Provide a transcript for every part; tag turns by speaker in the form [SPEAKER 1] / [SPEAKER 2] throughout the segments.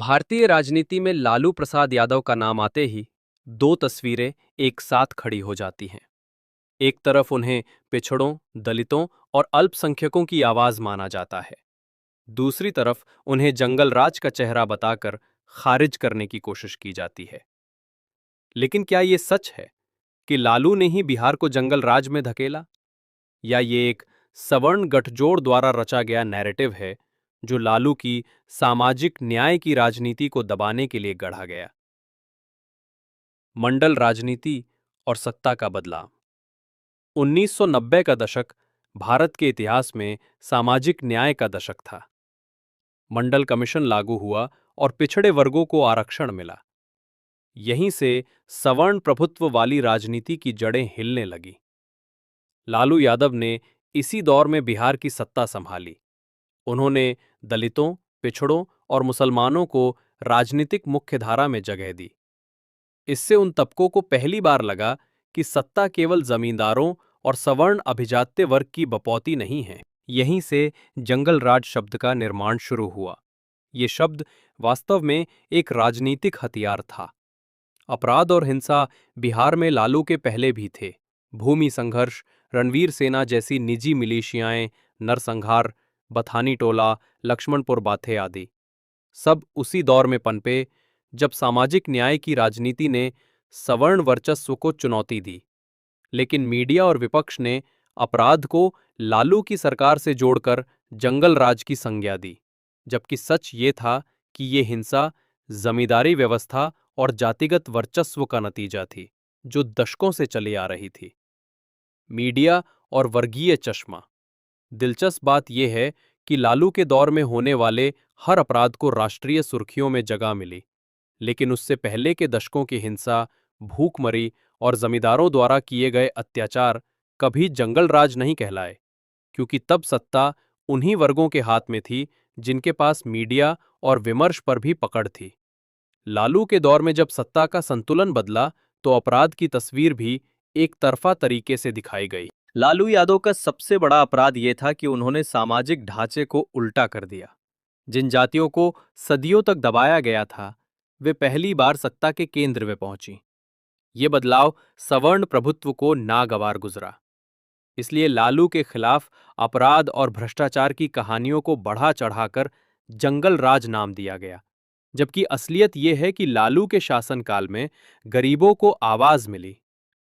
[SPEAKER 1] भारतीय राजनीति में लालू प्रसाद यादव का नाम आते ही दो तस्वीरें एक साथ खड़ी हो जाती हैं। एक तरफ उन्हें पिछड़ों, दलितों और अल्पसंख्यकों की आवाज माना जाता है। दूसरी तरफ उन्हें जंगल राज का चेहरा बताकर खारिज करने की कोशिश की जाती है। लेकिन क्या ये सच है कि लालू ने ही बिहार को जंगल राज में धकेला, या ये एक सवर्ण गठजोड़ द्वारा रचा गया नैरेटिव है जो लालू की सामाजिक न्याय की राजनीति को दबाने के लिए गढ़ा गया? मंडल राजनीति और सत्ता का बदलाव। 1990 का दशक भारत के इतिहास में सामाजिक न्याय का दशक था। मंडल कमीशन लागू हुआ और पिछड़े वर्गों को आरक्षण मिला। यहीं से सवर्ण प्रभुत्व वाली राजनीति की जड़ें हिलने लगी। लालू यादव ने इसी दौर में बिहार की सत्ता संभाली। उन्होंने दलितों, पिछड़ों और मुसलमानों को राजनीतिक मुख्यधारा में जगह दी। इससे उन तबकों को पहली बार लगा कि सत्ता केवल जमींदारों और सवर्ण अभिजात्य वर्ग की बपौती नहीं है। यहीं से जंगल राज शब्द का निर्माण शुरू हुआ। ये शब्द वास्तव में एक राजनीतिक हथियार था। अपराध और हिंसा बिहार में लालू के पहले भी थे। भूमि संघर्ष, रणवीर सेना जैसी निजी मिलिशियाएं, नरसंहार, बथानी टोला, लक्ष्मणपुर बाथे आदि सब उसी दौर में पनपे जब सामाजिक न्याय की राजनीति ने सवर्ण वर्चस्व को चुनौती दी। लेकिन मीडिया और विपक्ष ने अपराध को लालू की सरकार से जोड़कर जंगल राज की संज्ञा दी, जबकि सच ये था कि ये हिंसा जमींदारी व्यवस्था और जातिगत वर्चस्व का नतीजा थी जो दशकों से चली आ रही थी। मीडिया और वर्गीय चश्मा। दिलचस्प बात यह है कि लालू के दौर में होने वाले हर अपराध को राष्ट्रीय सुर्खियों में जगह मिली, लेकिन उससे पहले के दशकों की हिंसा, भूखमरी और जमींदारों द्वारा किए गए अत्याचार कभी जंगल राज नहीं कहलाए, क्योंकि तब सत्ता उन्हीं वर्गों के हाथ में थी जिनके पास मीडिया और विमर्श पर भी पकड़ थी। लालू के दौर में जब सत्ता का संतुलन बदला तो अपराध की तस्वीर भी एक तरफा तरीके से दिखाई गई। लालू यादव का सबसे बड़ा अपराध यह था कि उन्होंने सामाजिक ढांचे को उल्टा कर दिया। जिन जातियों को सदियों तक दबाया गया था, वे पहली बार सत्ता के केंद्र में पहुंची। ये बदलाव सवर्ण प्रभुत्व को नागवार गुजरा। इसलिए लालू के खिलाफ अपराध और भ्रष्टाचार की कहानियों को बढ़ा चढ़ाकर जंगल राज नाम दिया गया, जबकि असलियत यह है कि लालू के शासनकाल में गरीबों को आवाज मिली,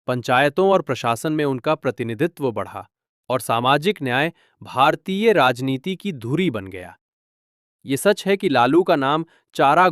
[SPEAKER 1] पंचायतों और प्रशासन में उनका प्रतिनिधित्व बढ़ा और सामाजिक न्याय भारतीय राजनीति की धुरी बन गया। ये सच है कि लालू का नाम चारा